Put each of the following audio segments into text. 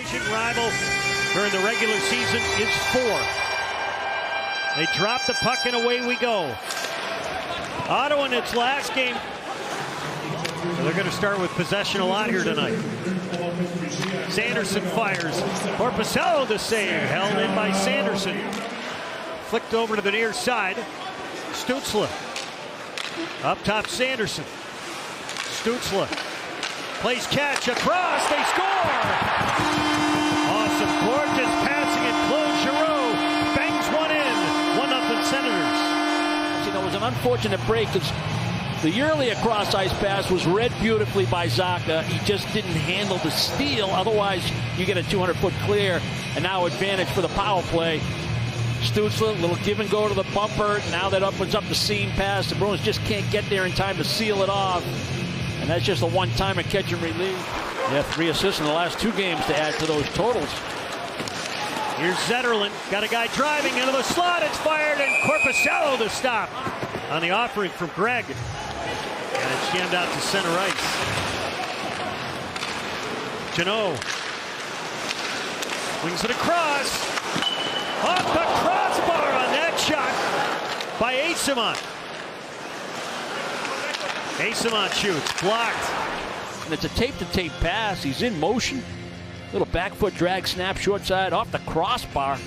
division rival during the regular season is 4. They drop the puck and away we go. Ottawa in its last game. They're going to start with possession a lot here tonight. Sanderson fires. Korpisalo the save. Held in by Sanderson. Flicked over to the near side. Stutzle. Up top Sanderson. Stutzle. Plays catch across. They score! Awesome. Gorgeous passing and Claude Giroux bangs one in. 1-0 Senators. You know, it was an unfortunate break because the earlier cross-ice pass was read beautifully by Zacha. He just didn't handle the steal. Otherwise, you get a 200-foot clear, and now advantage for the power play. Stutzle, little give and go to the bumper. Now that opens up the seam pass. The Bruins just can't get there in time to seal it off. And that's just a one-timer catch and release. Yeah, 3 assists in the last 2 games to add to those totals. Here's Zetterlund. Got a guy driving into the slot. It's fired, and Korpisalo to stop on the offering from Greg. And it's jammed out to center ice. Giroux wings it across. Off the crossbar on that shot by Eyssimont. Eyssimont shoots, blocked. And it's a tape-to-tape pass. He's in motion. Little back foot drag snap, short side, off the crossbar.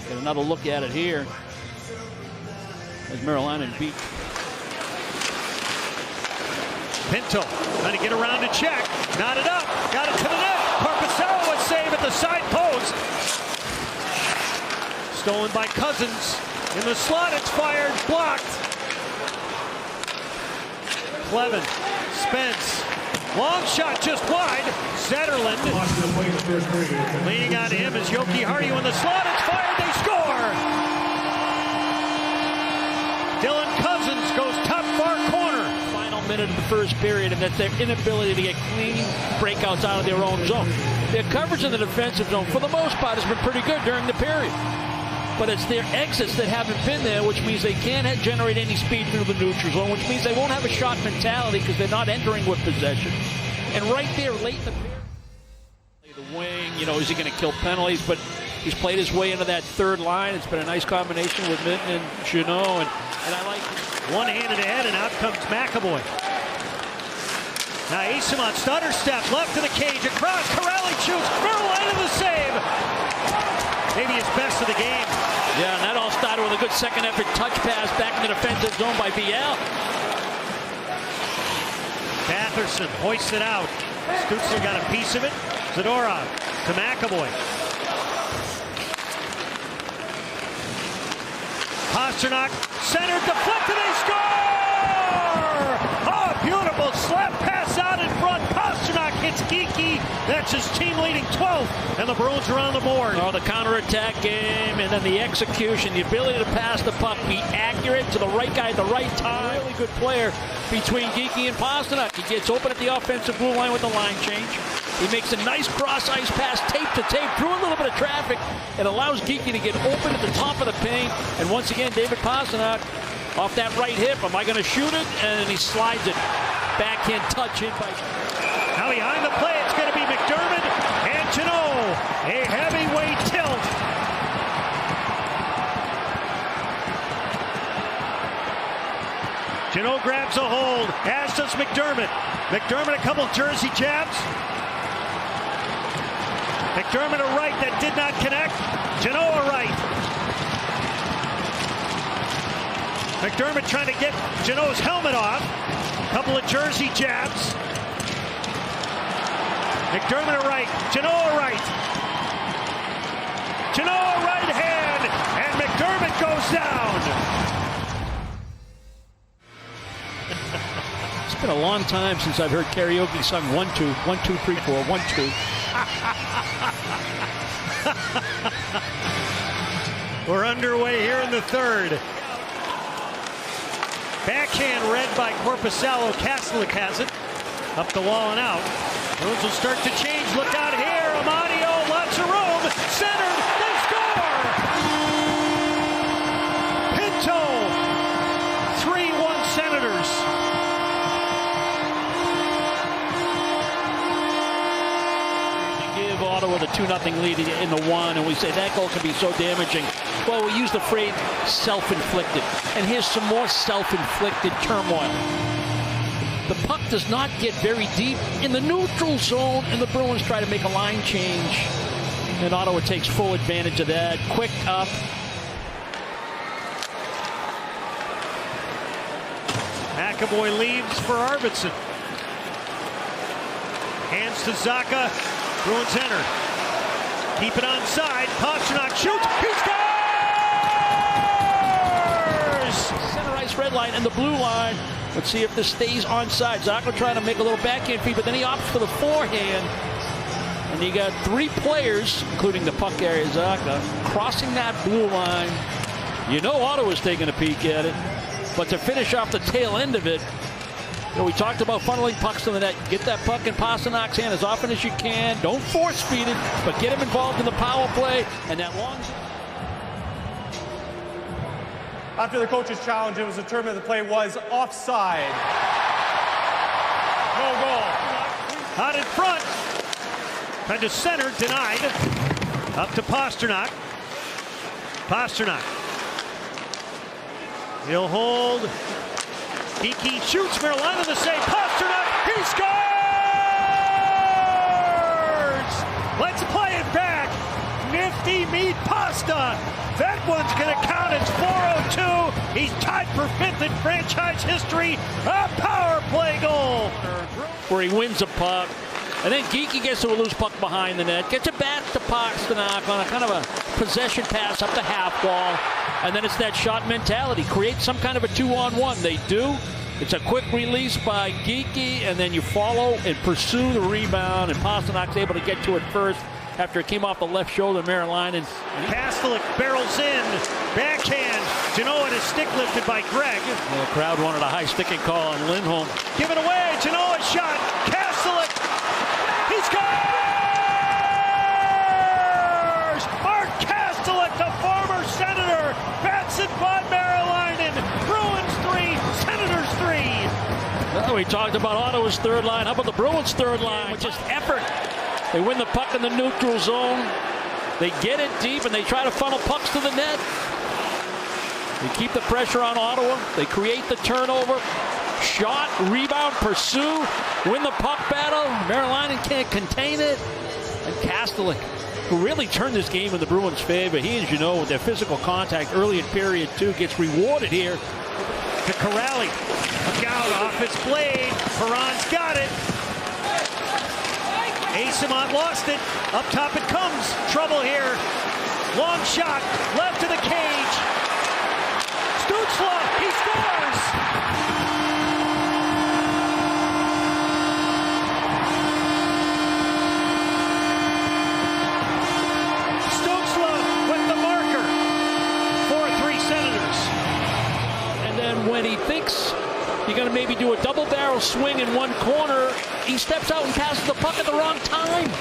Get another look at it here. As Marilainen beat. Pinto trying to get around to check. Knotted up. Got it to the net. Korpisalo would save at the side post. Stolen by Cousins. In the slot, it's fired. Blocked. Clevin. Spence. Long shot just wide. Zetterlund. Leaning on him is Yoki Hardy. In the slot, it's fired. They score. Dylan Cousins goes top far corner. Final minute of the first period, and that's their inability to get clean breakouts out of their own zone. Their coverage in the defensive zone, for the most part, has been pretty good during the period. But it's their exits that haven't been there, which means they can't generate any speed through the neutral zone, which means they won't have a shot mentality because they're not entering with possession. And right there, late in the period, the wing, you know, is he going to kill penalties? But he's played his way into that third line. It's been a nice combination with Minton and Giroux, and I like it. One-handed ahead, and out comes McAvoy. Now Eyssimont, stutter step, left to the cage, across, Corelli shoots, Marilainen the save. Maybe his best of the game. Yeah, and that all started with a good second effort touch pass back in the defensive zone by BL. Batherson hoists it out. Stutzle got a piece of it. Zadorov to McAvoy. Pastrnak centered, deflected, they score! Oh, beautiful slap pass out in front. Pastrnak hits Geekie. That's his team-leading 12th, and the Bruins are on the board. Oh, the counterattack game, and then the execution, the ability to pass the puck, be accurate to the right guy at the right time. Really good player between Geekie and Pastrnak. He gets open at the offensive blue line with the line change. He makes a nice cross-ice pass, tape to tape, through a little bit of traffic. It allows Geekie to get open at the top of the paint. And once again, David Pastrnak off that right hip. Am I going to shoot it? And then he slides it. Backhand touch in by... Now behind the play, it's going to be McDermott and Giroux. A heavyweight tilt. Giroux grabs a hold, as does McDermott. McDermott a couple jersey jabs. McDermott a right that did not connect. Giroux a right. McDermott trying to get Giroux's helmet off. Couple of jersey jabs. McDermott a right. Giroux a right. Giroux a right hand. And McDermott goes down. It's been a long time since I've heard karaoke sung 1, 2, 1, 2, 3, 4, 1, 2. We're underway here in the third. Backhand read by Korpisalo. Kastelik has it. Up the wall and out. Bruins will start to change. Look out here. Amadio, lots of room. Centered. They score! Pinto. 3-1 Senators. with a 2-0 lead in the one, and we say that goal can be so damaging. Well, we use the phrase self-inflicted. And here's some more self-inflicted turmoil. The puck does not get very deep in the neutral zone, and the Bruins try to make a line change. And Ottawa takes full advantage of that. Quick up. McAvoy leaves for Arvidsson. Hands to Zacha. Bruins enter. Keep it onside. Pastrnak shoots. He scores! Center ice red line and the blue line. Let's see if this stays onside. Zacha trying to make a little backhand feed, but then he opts for the forehand. And you got 3 players, including the puck carrier Zacha, crossing that blue line. You know Ottawa's taking a peek at it. But to finish off the tail end of it, you know, we talked about funneling pucks to the net. Get that puck in Pasternak's hand as often as you can. Don't force feed it, but get him involved in the power play. And that long... After the coach's challenge, it was determined the play was offside. No goal. Out in front. Tried to center, denied. Up to Pastrnak. Pastrnak. He'll hold. Geekie shoots. Merlin the save. Pastrnak. He scores! Let's play it back. Nifty meat pasta. That one's going to count as 402. He's tied for 5th in franchise history. A power play goal. Where he wins a puck. And then Geekie gets to a loose puck behind the net. Gets it back to Pastrnak on a kind of a possession pass up the half wall. And then it's that shot mentality. Create some kind of a 2-on-1. They do. It's a quick release by Geekie, and then you follow and pursue the rebound. And Pasternak's able to get to it first after it came off the left shoulder of Merlin. And Kastelik barrels in. Backhand. Genoa is stick lifted by Greg. Well, the crowd wanted a high sticking call on Lindholm. Give it away. Genoa shot. Kastelik. He scores! Mark Kastelik, the former Senator, bats it by Merlin. Bruins 3, Senators 3. Well, we talked about Ottawa's third line. How about the Bruins' third line? With just effort. They win the puck in the neutral zone. They get it deep, and they try to funnel pucks to the net. They keep the pressure on Ottawa. They create the turnover. Shot, rebound, pursue, win the puck battle. Merlin can't contain it. And Kastelik, who really turned this game in the Bruins' favor. He and Giroux, with their physical contact early in period 2, gets rewarded here. To Corrali. Look out, off its blade. Perron's got it. Asimont lost it. Up top it comes. Trouble here. Long shot. Left to the cage. Stutzle. He scores. Stutzle with the marker. 4-3 Senators. And then when he thinks you're going to maybe do a double barrel swing in one corner, he steps out and passes the puck at the wrong time.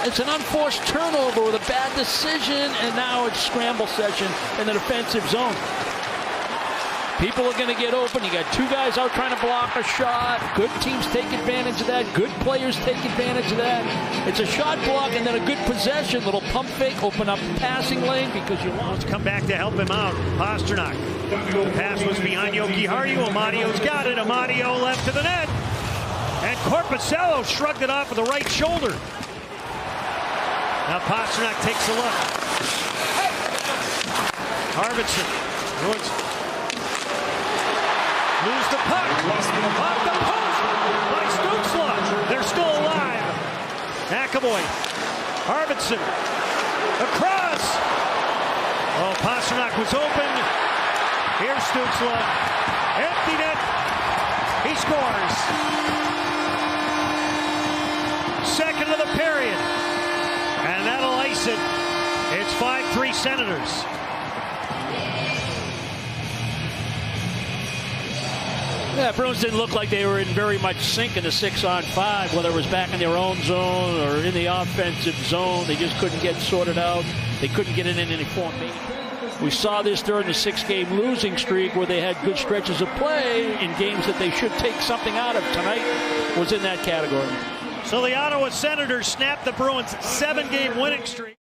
It's an unforced turnover with a bad decision, and now it's scramble session in the defensive zone. People are going to get open. You got 2 guys out trying to block a shot. Good teams take advantage of that. Good players take advantage of that. It's a shot block and then a good possession. Little pump fake, open up the passing lane because you want to come back to help him out. Pastrnak. The pass was behind Yoki Hardy. Amadio's got it. Amadio left to the net. And Korpisello shrugged it off with the right shoulder. Now Pastrnak takes a look. Arvidsson. Lose the puck. Off the post by Stutzle. They're still alive. McAvoy. Arvidsson. Across. Oh, Pastrnak was open. Here's Stutzle. Empty net. He scores. Second of the period. And that'll ice it. It's 5-3 Senators. Yeah, Bruins didn't look like they were in very much sync in the 6-on-5, whether it was back in their own zone or in the offensive zone. They just couldn't get sorted out. They couldn't get it in any formation. We saw this during the 6-game losing streak where they had good stretches of play in games that they should take something out of. Tonight was in that category. So the Ottawa Senators snap the Bruins' 7-game winning streak.